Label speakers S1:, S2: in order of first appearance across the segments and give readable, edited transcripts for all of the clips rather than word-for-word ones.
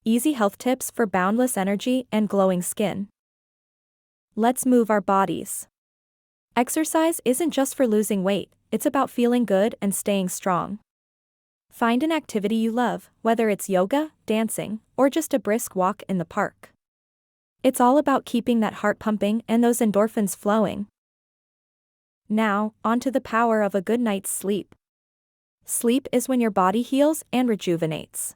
S1: easy health tips for boundless energy and glowing skin. Let's move our bodies. Exercise isn't just for losing weight, it's about feeling good and staying strong. Find an activity you love, whether it's yoga, dancing, or just a brisk walk in the park. It's all about keeping that heart pumping and those endorphins flowing. Now, onto the power of a good night's sleep. Sleep is when your body heals and rejuvenates.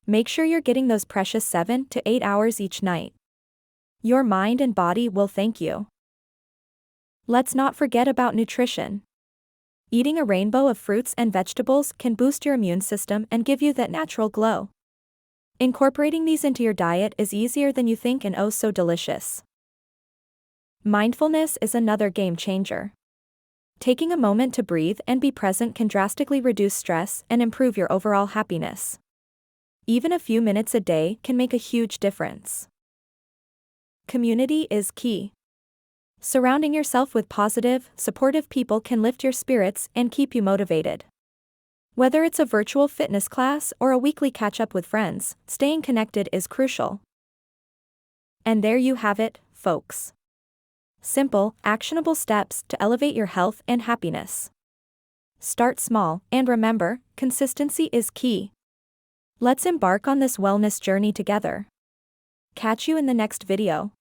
S1: Make sure you're getting those precious 7 to 8 hours each night. Your mind and body will thank you. Let's not forget about nutrition. Eating a rainbow of fruits and vegetables can boost your immune system and give you that natural glow. Incorporating these into your diet is easier than you think and oh so delicious. Mindfulness is another game changer. Taking a moment to breathe and be present can drastically reduce stress and improve your overall happiness. Even a few minutes a day can make a huge difference. Community is key. Surrounding yourself with positive, supportive people can lift your spirits and keep you motivated. Whether it's a virtual fitness class or a weekly catch-up with friends, staying connected is crucial. And there you have it, folks. Simple, actionable steps to elevate your health and happiness. Start small, and remember, consistency is key. Let's embark on this wellness journey together. Catch you in the next video.